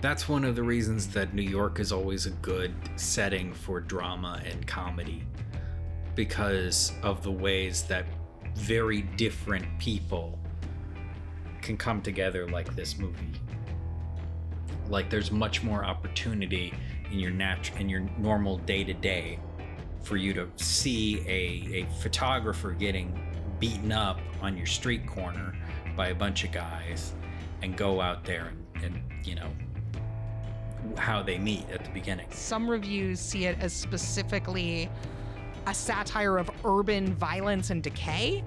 That's one of the reasons that New York is always a good setting for drama and comedy, because of the ways that very different people can come together like this movie. Like, there's much more opportunity in your normal day-to-day for you to see a photographer getting beaten up on your street corner by a bunch of guys and go out there and you know, how they meet at the beginning. Some reviews see it as specifically a satire of urban violence and decay.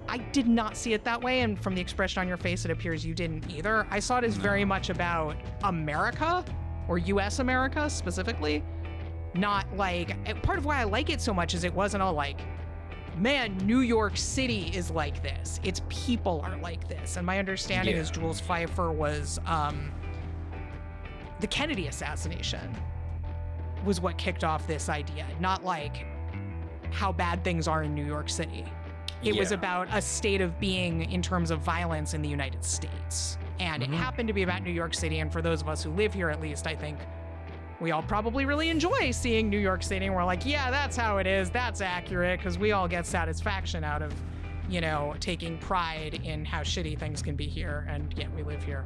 I did not see it that way, and from the expression on your face, it appears you didn't either. I saw it as very much about America, or US America specifically. Not like, part of why I like it so much is it wasn't all like, man, New York City is like this. Its people are like this. And my understanding is Jules Pfeiffer was, the Kennedy assassination was what kicked off this idea, not like how bad things are in New York City. It was about a state of being in terms of violence in the United States. And it happened to be about New York City. And for those of us who live here, at least, I think we all probably really enjoy seeing New York City. And we're like, yeah, that's how it is. That's accurate. Because we all get satisfaction out of, you know, taking pride in how shitty things can be here. And yet we live here.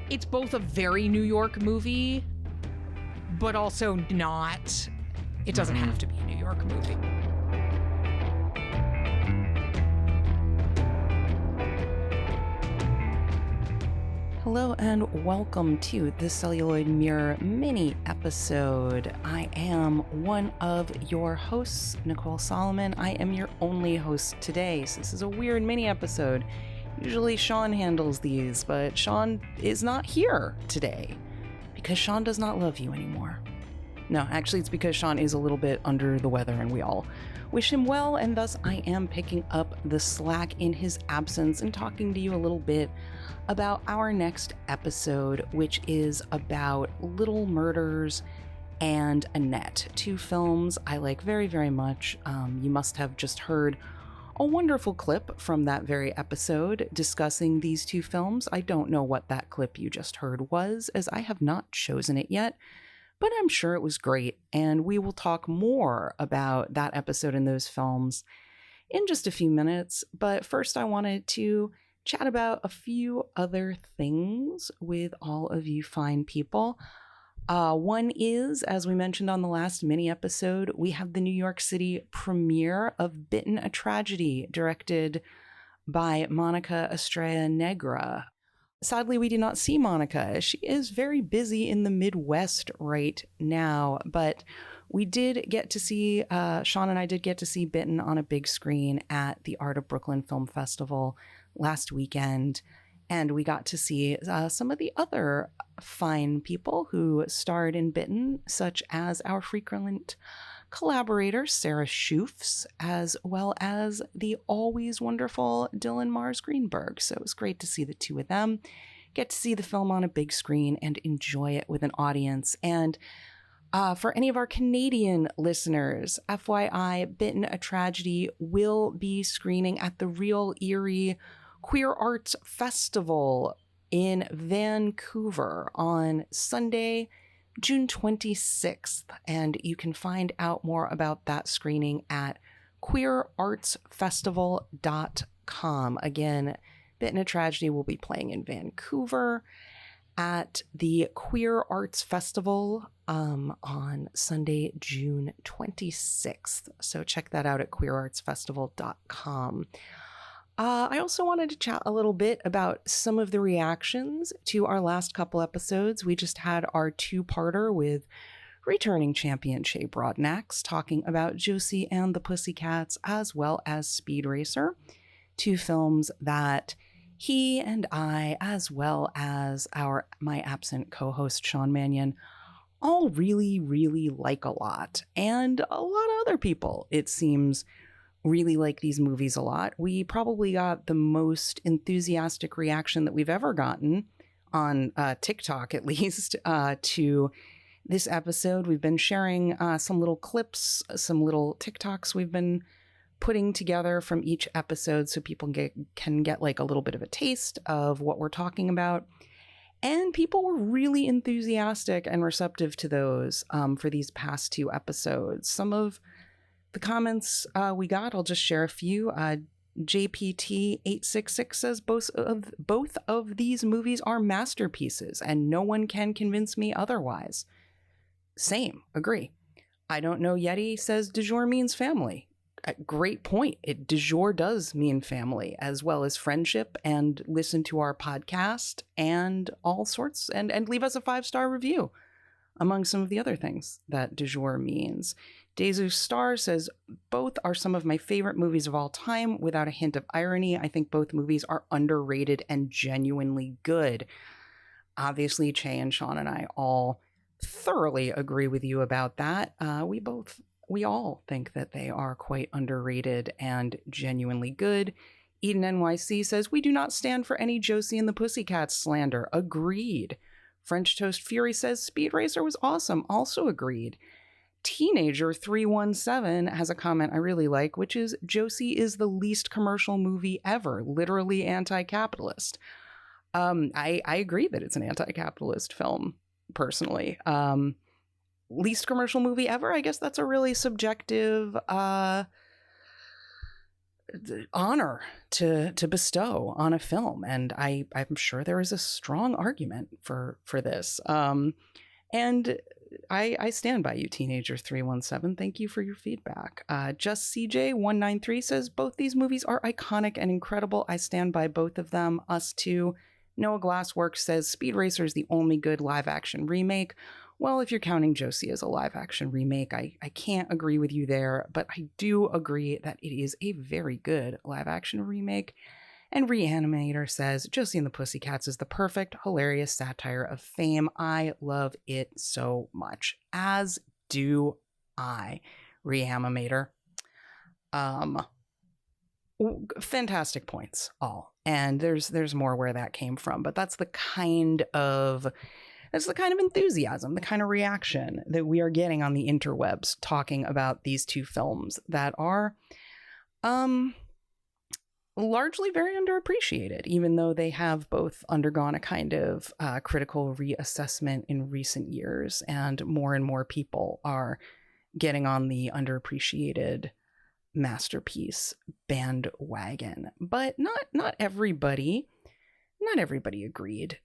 It's both a very New York movie, but also not. It doesn't have to be a New York movie. Hello and welcome to the Celluloid Mirror mini episode. I am one of your hosts, Nicole Solomon. I am your only host today, so this is a weird mini episode. Usually Sean handles these, but Sean is not here today because Sean does not love you anymore. No, actually it's because Sean is a little bit under the weather and we all wish him well, and thus I am picking up the slack in his absence and talking to you a little bit about our next episode, which is about Little Murders and Annette, two films I like very, very much. You must have just heard a wonderful clip from that very episode discussing these two films. I don't know what that clip you just heard was, as I have not chosen it yet, but I'm sure it was great, and we will talk more about that episode and those films in just a few minutes. But first I wanted to chat about a few other things with all of you fine people. One is, as we mentioned on the last mini episode, we have the New York City premiere of Bitten, a Tragedy, directed by Monica Estrella Negra. Sadly, we did not see Monica. She is very busy in the Midwest right now, but we did get to see, Sean and I did get to see Bitten on a big screen at the Art of Brooklyn Film Festival last weekend, and we got to see some of the other fine people who starred in Bitten, such as our frequent collaborator Sarah Schoofs, as well as the always wonderful Dylan Mars Greenberg. So it was great to see the two of them, get to see the film on a big screen and enjoy it with an audience. And for any of our Canadian listeners, FYI, Bitten, a Tragedy will be screening at the Real Erie Queer Arts Festival in Vancouver on Sunday, June 26th. And you can find out more about that screening at queerartsfestival.com. Again, Bitten, a Tragedy will be playing in Vancouver at the Queer Arts Festival on Sunday, June 26th. So check that out at queerartsfestival.com. I also wanted to chat a little bit about some of the reactions to our last couple episodes. We just had our two-parter with returning champion Shea Broadnax talking about Josie and The Pussycats, as well as Speed Racer, two films that he and I, as well as my absent co-host Sean Marion, all really, really like a lot. And a lot of other people, it seems, really like these movies a lot. We probably got the most enthusiastic reaction that we've ever gotten on TikTok, at least, to this episode. We've been sharing some little clips, some little TikToks we've been putting together from each episode so people can get like a little bit of a taste of what we're talking about. And people were really enthusiastic and receptive to those for these past 2 episodes. Some of the comments we got, I'll just share a few. JPT866 says both of these movies are masterpieces, and no one can convince me otherwise. Same, agree. I don't know Yeti says du jour means family. Great point. Du jour does mean family, as well as friendship, and listen to our podcast and all sorts, and leave us a 5-star review, among some of the other things that du jour means. Dezu Star says, both are some of my favorite movies of all time, without a hint of irony. I think both movies are underrated and genuinely good. Obviously, Che and Sean and I all thoroughly agree with you about that. We all think that they are quite underrated and genuinely good. Eden NYC says, we do not stand for any Josie and the Pussycats slander. Agreed. French Toast Fury says, Speed Racer was awesome. Also agreed. Teenager 317 has a comment I really like, which is, Josie is the least commercial movie ever. Literally anti-capitalist. I agree that it's an anti-capitalist film, personally. Least commercial movie ever? I guess that's a really subjective honor to bestow on a film, and I'm sure there is a strong argument for this. And I stand by you, Teenager 317. Thank you for your feedback. Just CJ193 says, both these movies are iconic and incredible. I stand by both of them. Us too. Noah Glassworks says, Speed Racer is the only good live-action remake. Well, if you're counting Josie as a live-action remake, I can't agree with you there, but I do agree that it is a very good live-action remake. And Reanimator says, Josie and the Pussycats is the perfect, hilarious satire of fame. I love it so much. As do I. Reanimator. Fantastic points, all. And there's more where that came from, but that's the kind of enthusiasm, the kind of reaction that we are getting on the interwebs talking about these 2 films that are largely very underappreciated, even though they have both undergone a kind of critical reassessment in recent years, and more people are getting on the underappreciated masterpiece bandwagon. But not everybody agreed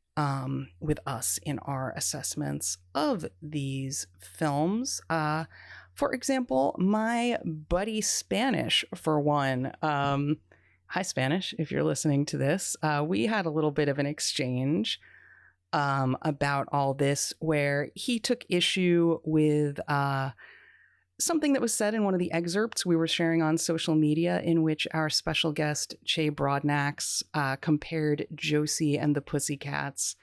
with us in our assessments of these films. For example, my buddy Spanish, for one. Hi, Spanish, if you're listening to this. We had a little bit of an exchange about all this, where he took issue with something that was said in one of the excerpts we were sharing on social media, in which our special guest, Che Broadnax, compared Josie and the Pussycats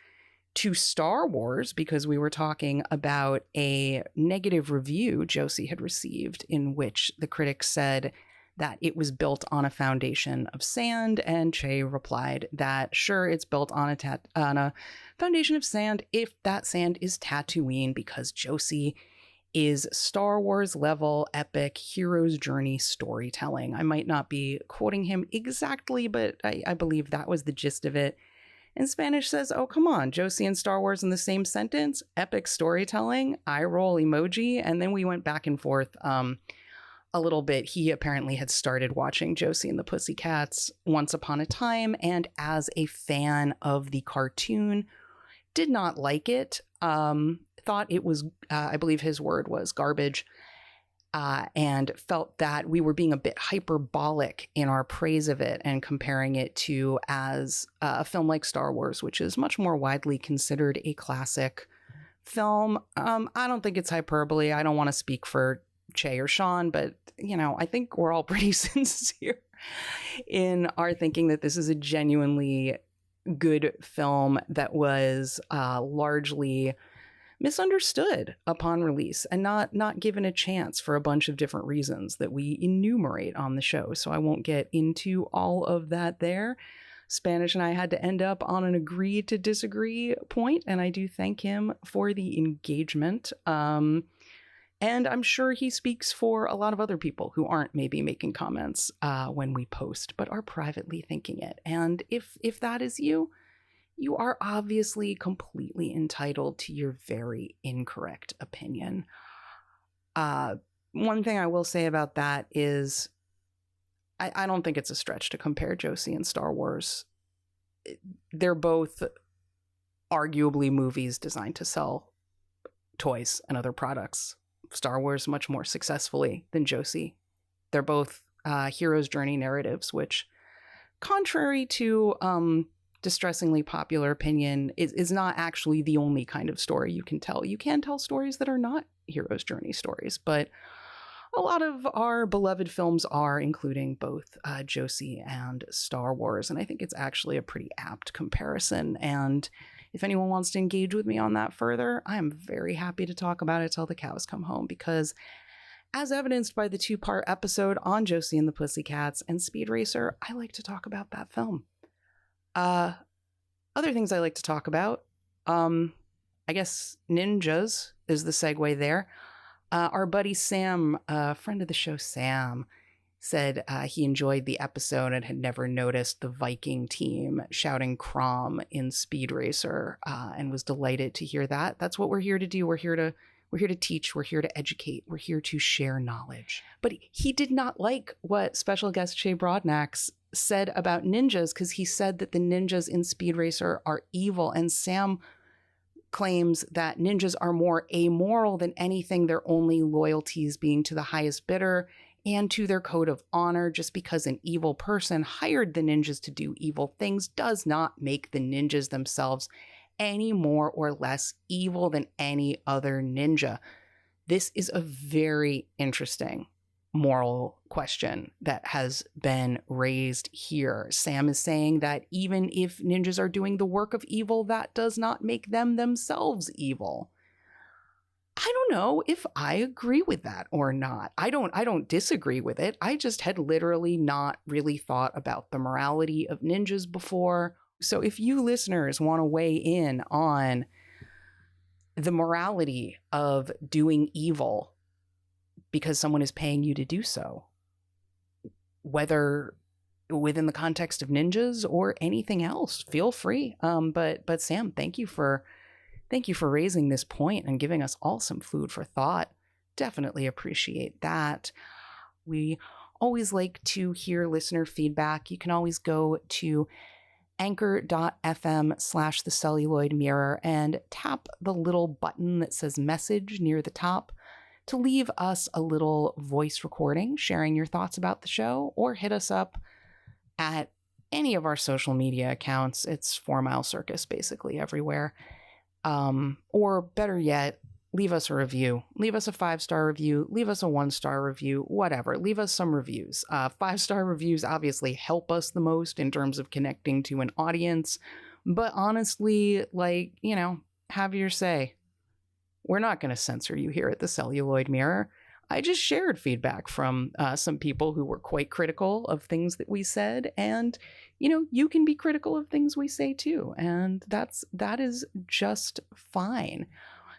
to Star Wars, because we were talking about a negative review Josie had received, in which the critics said that it was built on a foundation of sand, and Che replied that, sure, it's built on a foundation of sand if that sand is Tatooine, because Josie is Star Wars level epic hero's journey storytelling. I might not be quoting him exactly, but I believe that was the gist of it. And Spanish says, oh, come on, Josie and Star Wars in the same sentence? Epic storytelling, eye roll emoji. And then we went back and forth a little bit. He apparently had started watching Josie and the Pussycats once upon a time, and as a fan of the cartoon, did not like it. Thought it was, I believe his word was, garbage, and felt that we were being a bit hyperbolic in our praise of it and comparing it to as a film like Star Wars, which is much more widely considered a classic film. I don't think it's hyperbole. I don't want to speak for Che or Sean, but I think we're all pretty sincere in our thinking that this is a genuinely good film that was largely misunderstood upon release and not given a chance for a bunch of different reasons that we enumerate on the show. So I won't get into all of that there. Spanish and I had to end up on an agree to disagree point, and I do thank him for the engagement. And I'm sure he speaks for a lot of other people who aren't maybe making comments when we post, but are privately thinking it. And if that is you, you are obviously completely entitled to your very incorrect opinion. One thing I will say about that is I don't think it's a stretch to compare Josie and Star Wars. They're both arguably movies designed to sell toys and other products. Star Wars much more successfully than Josie. They're both hero's journey narratives, which, contrary to distressingly popular opinion, is not actually the only kind of story you can tell. You can tell stories that are not hero's journey stories, but a lot of our beloved films are, including both Josie and Star Wars, and I think it's actually a pretty apt comparison. And if anyone wants to engage with me on that further, I'm very happy to talk about it till the cows come home, because as evidenced by the 2-part episode on Josie and the Pussycats and Speed Racer, I like to talk about that film. Other things I like to talk about, I guess ninjas is the segue there. Our buddy Sam, friend of the show Sam, said he enjoyed the episode and had never noticed the Viking team shouting Crom in Speed Racer, and was delighted to hear that. That's what we're here to do. We're here to teach. We're here to educate. We're here to share knowledge. But he did not like what special guest Shay Broadnax said about ninjas, because he said that the ninjas in Speed Racer are evil, and Sam claims that ninjas are more amoral than anything, their only loyalties being to the highest bidder and to their code of honor. Just because an evil person hired the ninjas to do evil things does not make the ninjas themselves any more or less evil than any other ninja. This is a very interesting moral question that has been raised here. Sam is saying that even if ninjas are doing the work of evil, that does not make them themselves evil. I don't know if I agree with that or not. I don't disagree with it. I just had literally not really thought about the morality of ninjas before. So if you listeners want to weigh in on the morality of doing evil because someone is paying you to do so, whether within the context of ninjas or anything else, feel free. But Sam, thank you for raising this point and giving us all some food for thought. Definitely appreciate that. We always like to hear listener feedback. You can always go to anchor.fm/the Celluloid Mirror and tap the little button that says message near the top to leave us a little voice recording sharing your thoughts about the show, or hit us up at any of our social media accounts. It's 4 Mile Circus basically everywhere. Or better yet, leave us a review. Leave us a 5-star review. Leave us a 1-star review. Whatever. Leave us some reviews. 5-star reviews obviously help us the most in terms of connecting to an audience. But honestly, have your say. We're not going to censor you here at the Celluloid Mirror. I just shared feedback from some people who were quite critical of things that we said, and you can be critical of things we say too, and that is just fine.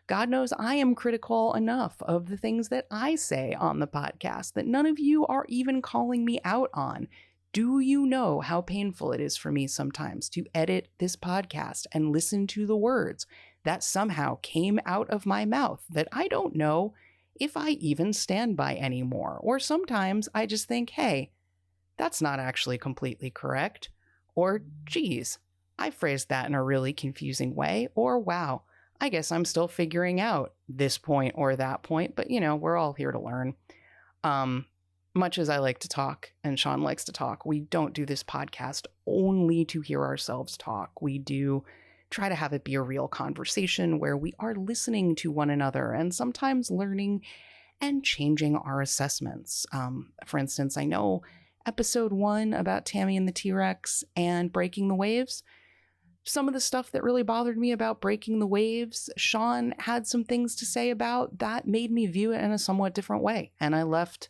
God knows I am critical enough of the things that I say on the podcast that none of you are even calling me out on. Do you know how painful it is for me sometimes to edit this podcast and listen to the words that somehow came out of my mouth that I don't know if I even stand by anymore? Or sometimes I just think, hey, that's not actually completely correct. Or, geez, I phrased that in a really confusing way. Or, wow, I guess I'm still figuring out this point or that point. But, we're all here to learn. Much as I like to talk and Sean likes to talk, we don't do this podcast only to hear ourselves talk. We do try to have it be a real conversation where we are listening to one another and sometimes learning and changing our assessments. For instance, I know episode 1 about Tammy and the T-Rex and breaking the waves, some of the stuff that really bothered me about breaking the waves, Sean had some things to say about that made me view it in a somewhat different way. And I left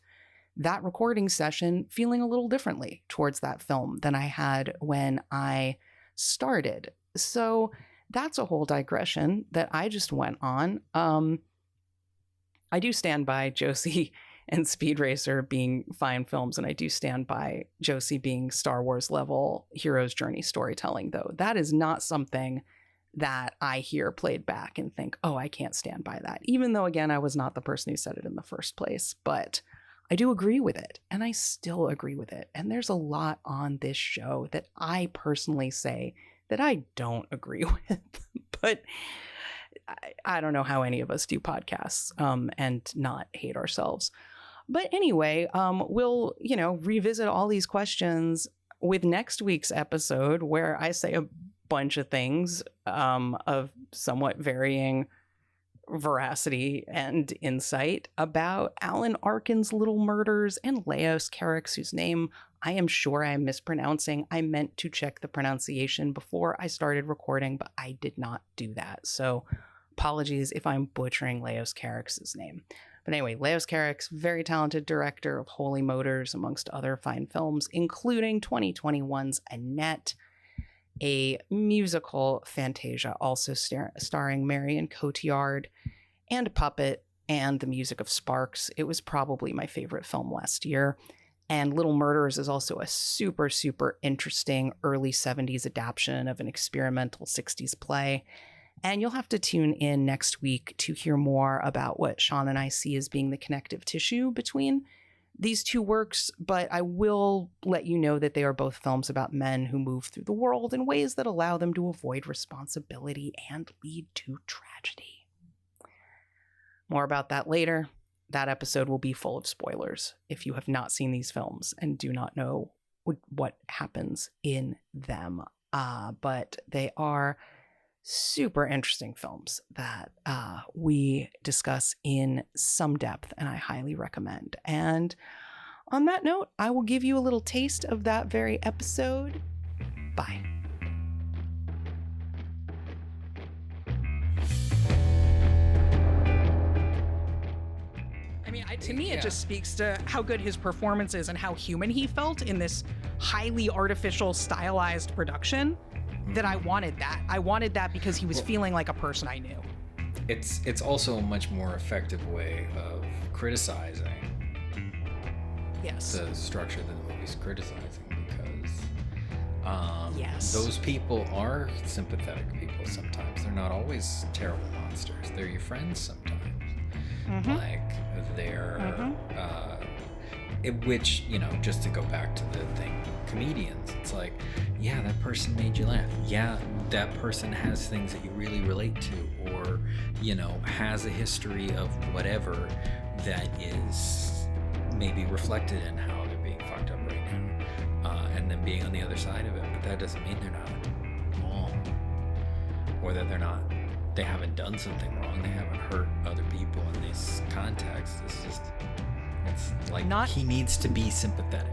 that recording session feeling a little differently towards that film than I had when I started. So that's a whole digression that I just went on. I do stand by Josie and Speed Racer being fine films, and I do stand by Josie being Star Wars level hero's journey storytelling, though. That is not something that I hear played back and think, oh, I can't stand by that. Even though, again, I was not the person who said it in the first place, but I do agree with it, and I still agree with it. And there's a lot on this show that I personally say that I don't agree with, but I don't know how any of us do podcasts and not hate ourselves. But anyway, we'll, revisit all these questions with next week's episode, where I say a bunch of things of somewhat varying veracity and insight about Alan Arkin's Little Murders and Leos Carax, whose name I am sure I am mispronouncing. I meant to check the pronunciation before I started recording, but I did not do that. So apologies if I'm butchering Leos Carax's name. But anyway, Leos Carax, very talented director of Holy Motors, amongst other fine films, including 2021's Annette, a musical Fantasia, also starring Marion, Cotillard, and Puppet, and the music of Sparks. It was probably my favorite film last year. And Little Murders is also a super, super interesting early 70s adaptation of an experimental 60s play. And you'll have to tune in next week to hear more about what Sean and I see as being the connective tissue between these two works, but I will let you know that they are both films about men who move through the world in ways that allow them to avoid responsibility and lead to tragedy. More about that later. That episode will be full of spoilers if you have not seen these films and do not know what happens in them. But they are super interesting films that we discuss in some depth, and I highly recommend. And on that note, I will give you a little taste of that very episode. Bye. I mean, to me, it just speaks to how good his performance is and how human he felt in this highly artificial, stylized production. That I wanted that. I wanted that because he was feeling like a person I knew. It's also a much more effective way of criticizing the structure that the movie's criticizing, because those people are sympathetic people sometimes. They're not always terrible monsters. They're your friends sometimes. Mm-hmm. Like they're which, just to go back to the thing, comedians, it's like, yeah, that person made you laugh. Yeah, that person has things that you really relate to, or, has a history of whatever that is maybe reflected in how they're being fucked up right now, and then being on the other side of it. But that doesn't mean they're not wrong, or that they haven't done something wrong. They haven't hurt other people in this context. It's like he needs to be sympathetic.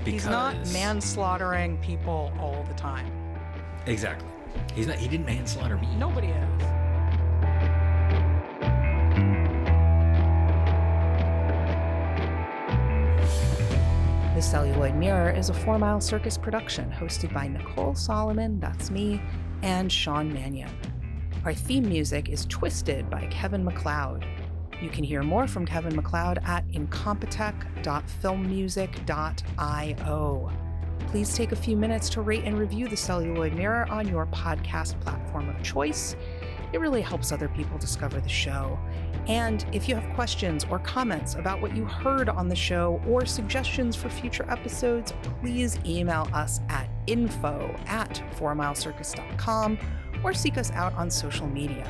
He's not manslaughtering people all the time. Exactly. He didn't manslaughter me. Nobody is. The Celluloid Mirror is a 4 Mile Circus production hosted by Nicole Solomon, that's me, and Sean Marion. Our theme music is Twisted by Kevin MacLeod. You can hear more from Kevin MacLeod at incompetech.filmmusic.io. Please take a few minutes to rate and review the Celluloid Mirror on your podcast platform of choice. It really helps other people discover the show. And if you have questions or comments about what you heard on the show or suggestions for future episodes, please email us at info@4milecircus.com or seek us out on social media.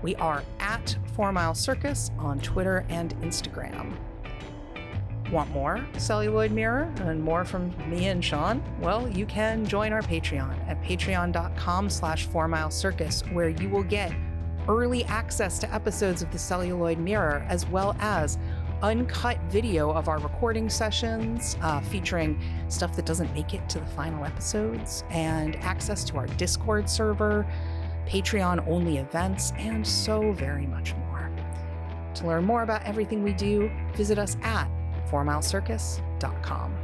We are at 4 Mile Circus on Twitter and Instagram. Want more Celluloid Mirror and more from me and Sean? Well, you can join our Patreon at patreon.com/4milecircus, where you will get early access to episodes of the Celluloid Mirror, as well as uncut video of our recording sessions, featuring stuff that doesn't make it to the final episodes, and access to our Discord server, Patreon-only events, and so very much more. To learn more about everything we do, visit us at 4milecircus.com.